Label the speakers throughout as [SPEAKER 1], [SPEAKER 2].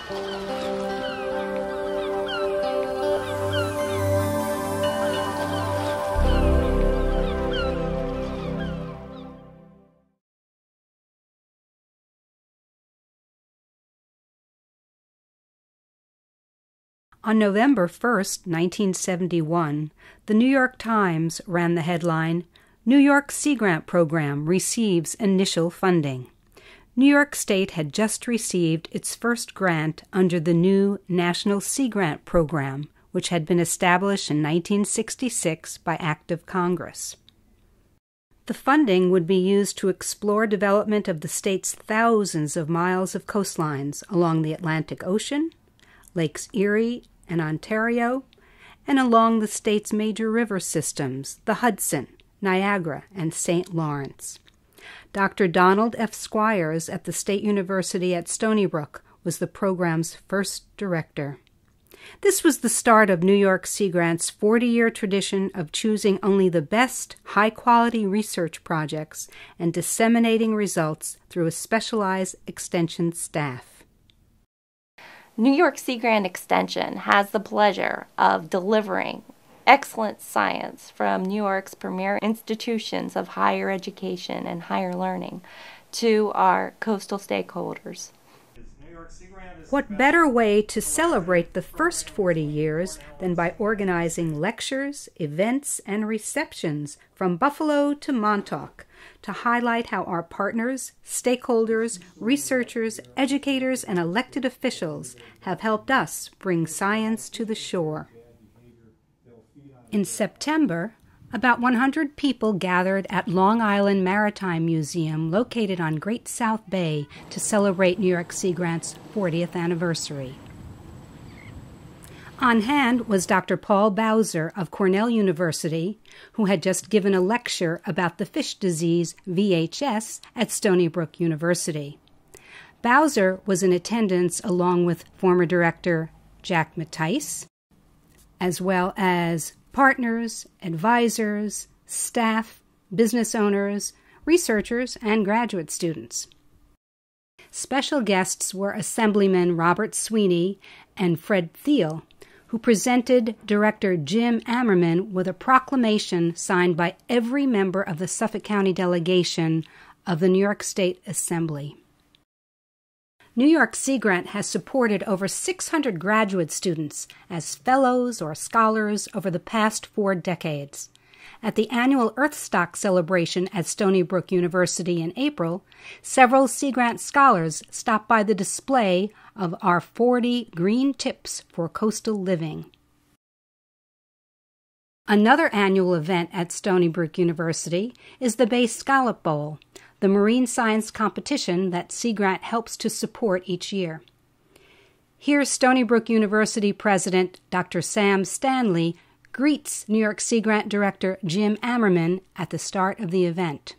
[SPEAKER 1] On November 1, 1971, the New York Times ran the headline, "New York Sea Grant Program Receives Initial Funding." New York State had just received its first grant under the new National Sea Grant Program, which had been established in 1966 by Act of Congress. The funding would be used to explore development of the state's thousands of miles of coastlines along the Atlantic Ocean, Lakes Erie and Ontario, and along the state's major river systems, the Hudson, Niagara, and St. Lawrence. Dr. Donald F. Squires at the State University at Stony Brook was the program's first director. This was the start of New York Sea Grant's 40-year tradition of choosing only the best, high-quality research projects and disseminating results through a specialized extension staff.
[SPEAKER 2] New York Sea Grant Extension has the pleasure of delivering excellent science from New York's premier institutions of higher education and higher learning to our coastal stakeholders.
[SPEAKER 1] What better way to celebrate the first 40 years than by organizing lectures, events, and receptions from Buffalo to Montauk to highlight how our partners, stakeholders, researchers, educators, and elected officials have helped us bring science to the shore. In September, about 100 people gathered at Long Island Maritime Museum located on Great South Bay to celebrate New York Sea Grant's 40th anniversary. On hand was Dr. Paul Bowser of Cornell University, who had just given a lecture about the fish disease VHS at Stony Brook University. Bowser was in attendance along with former director Jack Mattice, as well as partners, advisors, staff, business owners, researchers, and graduate students. Special guests were Assemblyman Robert Sweeney and Fred Thiel, who presented Director Jim Ammerman with a proclamation signed by every member of the Suffolk County delegation of the New York State Assembly. New York Sea Grant has supported over 600 graduate students as fellows or scholars over the past 4 decades. At the annual Earthstock celebration at Stony Brook University in April, several Sea Grant scholars stopped by the display of our 40 green tips for coastal living. Another annual event at Stony Brook University is the Bay Scallop Bowl, the marine science competition that Sea Grant helps to support each year. Here's Stony Brook University President Dr. Sam Stanley greets New York Sea Grant Director Jim Ammerman at the start of the event.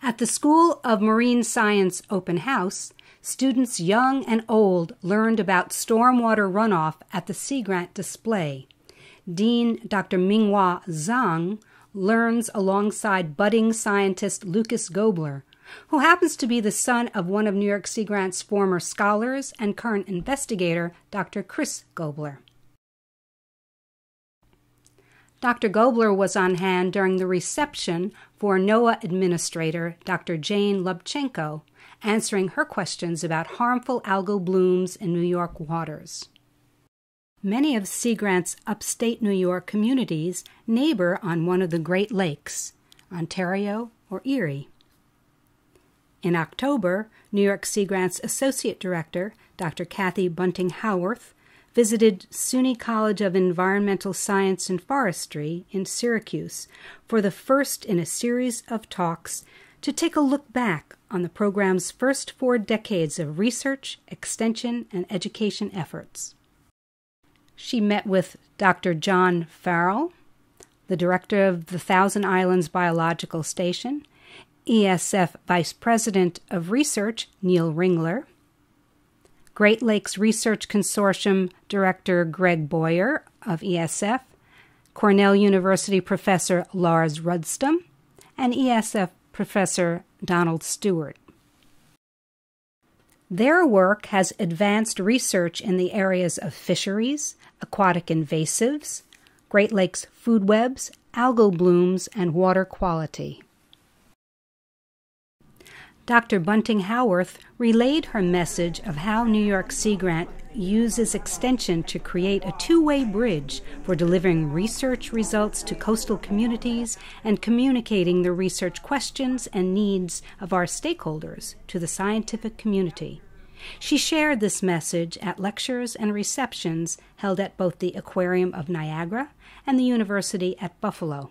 [SPEAKER 1] At the School of Marine Science Open House, students young and old learned about stormwater runoff at the Sea Grant display. Dean Dr. Minghua Zhang learns alongside budding scientist Lucas Gobler, who happens to be the son of one of New York Sea Grant's former scholars and current investigator, Dr. Chris Gobler. Dr. Gobler was on hand during the reception for NOAA Administrator Dr. Jane Lubchenco, answering her questions about harmful algal blooms in New York waters. Many of Sea Grant's upstate New York communities neighbor on one of the Great Lakes, Ontario or Erie. In October, New York Sea Grant's Associate Director, Dr. Kathy Bunting Howarth, visited SUNY College of Environmental Science and Forestry in Syracuse for the first in a series of talks to take a look back on the program's first 4 decades of research, extension, and education efforts. She met with Dr. John Farrell, the director of the Thousand Islands Biological Station, ESF Vice President of Research Neil Ringler, Great Lakes Research Consortium Director Greg Boyer of ESF, Cornell University Professor Lars Rudstam, and ESF Professor Donald Stewart. Their work has advanced research in the areas of fisheries, aquatic invasives, Great Lakes food webs, algal blooms, and water quality. Dr. Bunting Howarth relayed her message of how New York Sea Grant uses extension to create a two-way bridge for delivering research results to coastal communities and communicating the research questions and needs of our stakeholders to the scientific community. She shared this message at lectures and receptions held at both the Aquarium of Niagara and the University at Buffalo.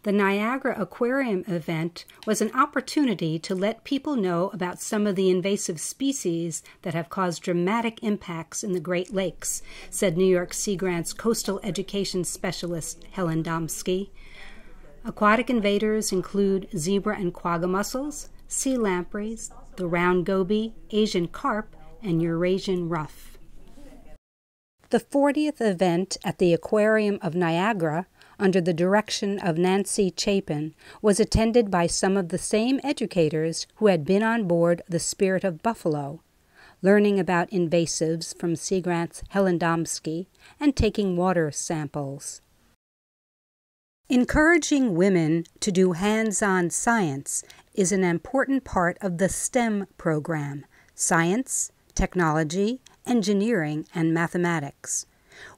[SPEAKER 1] The Niagara Aquarium event was an opportunity to let people know about some of the invasive species that have caused dramatic impacts in the Great Lakes, said New York Sea Grant's coastal education specialist Helen Domsky. Aquatic invaders include zebra and quagga mussels, sea lampreys, the round goby, Asian carp, and Eurasian ruff. The 40th event at the Aquarium of Niagara, under the direction of Nancy Chapin, was attended by some of the same educators who had been on board the Spirit of Buffalo, learning about invasives from Sea Grant's Helen Domsky and taking water samples. Encouraging women to do hands-on science is an important part of the STEM program: science, technology, engineering, and mathematics.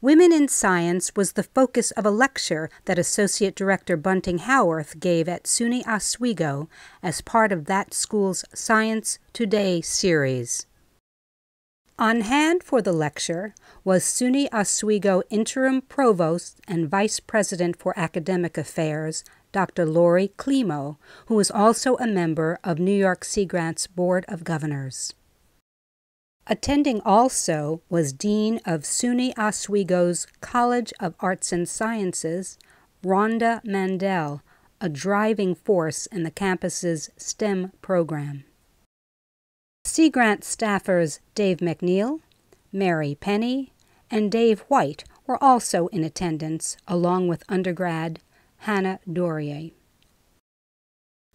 [SPEAKER 1] Women in Science was the focus of a lecture that Associate Director Bunting Howarth gave at SUNY Oswego as part of that school's Science Today series. On hand for the lecture was SUNY Oswego Interim Provost and Vice President for Academic Affairs, Dr. Lori Climo, who was also a member of New York Sea Grant's Board of Governors. Attending also was Dean of SUNY Oswego's College of Arts and Sciences, Rhonda Mandel, a driving force in the campus's STEM program. Sea Grant staffers Dave McNeil, Mary Penny, and Dave White were also in attendance, along with undergrad Hannah Dorier.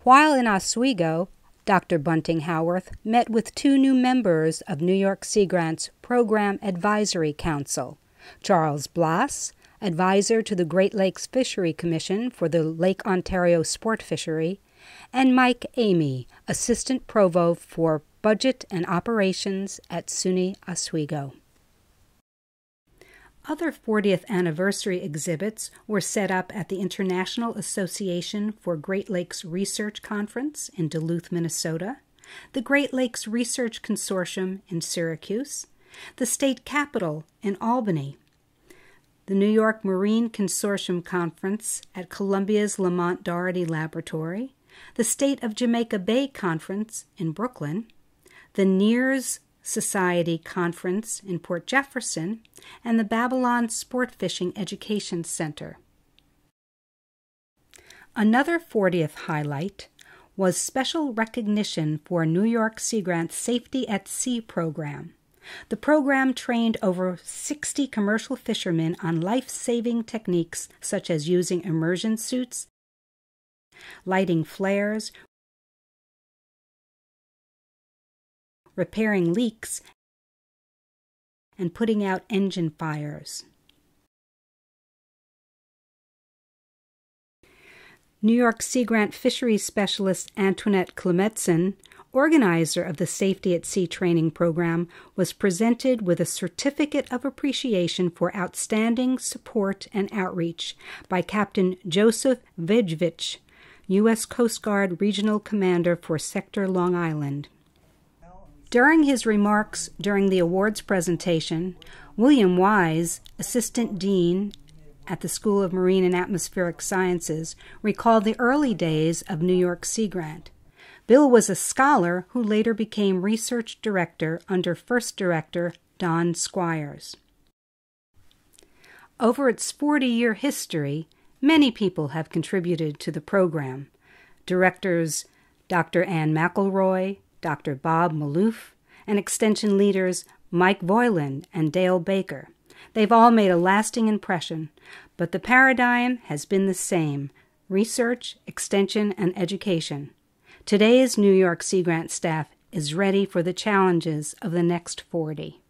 [SPEAKER 1] While in Oswego, Dr. Bunting Howarth met with two new members of New York Sea Grant's Program Advisory Council, Charles Blass, advisor to the Great Lakes Fishery Commission for the Lake Ontario sport fishery, and Mike Amy, assistant provost for Budget and Operations at SUNY Oswego. Other 40th anniversary exhibits were set up at the International Association for Great Lakes Research Conference in Duluth, Minnesota, the Great Lakes Research Consortium in Syracuse, the State Capitol in Albany, the New York Marine Consortium Conference at Columbia's Lamont Doherty Laboratory, the State of Jamaica Bay Conference in Brooklyn, the NEARS Society Conference in Port Jefferson, and the Babylon Sport Fishing Education Center. Another 40th highlight was special recognition for New York Sea Grant's Safety at Sea program. The program trained over 60 commercial fishermen on life-saving techniques such as using immersion suits, lighting flares, repairing leaks, and putting out engine fires. New York Sea Grant fisheries specialist Antoinette Klemetson, organizer of the Safety at Sea training program, was presented with a certificate of appreciation for outstanding support and outreach by Captain Joseph Vejvich, U.S. Coast Guard Regional Commander for Sector Long Island. During his remarks during the awards presentation, William Wise, Assistant Dean at the School of Marine and Atmospheric Sciences, recalled the early days of New York Sea Grant. Bill was a scholar who later became research director under first director Don Squires. Over its 40-year history, many people have contributed to the program. Directors Dr. Ann McElroy, Dr. Bob Maloof, and extension leaders Mike Voiland and Dale Baker. They've all made a lasting impression, but the paradigm has been the same: research, extension, and education. Today's New York Sea Grant staff is ready for the challenges of the next 40.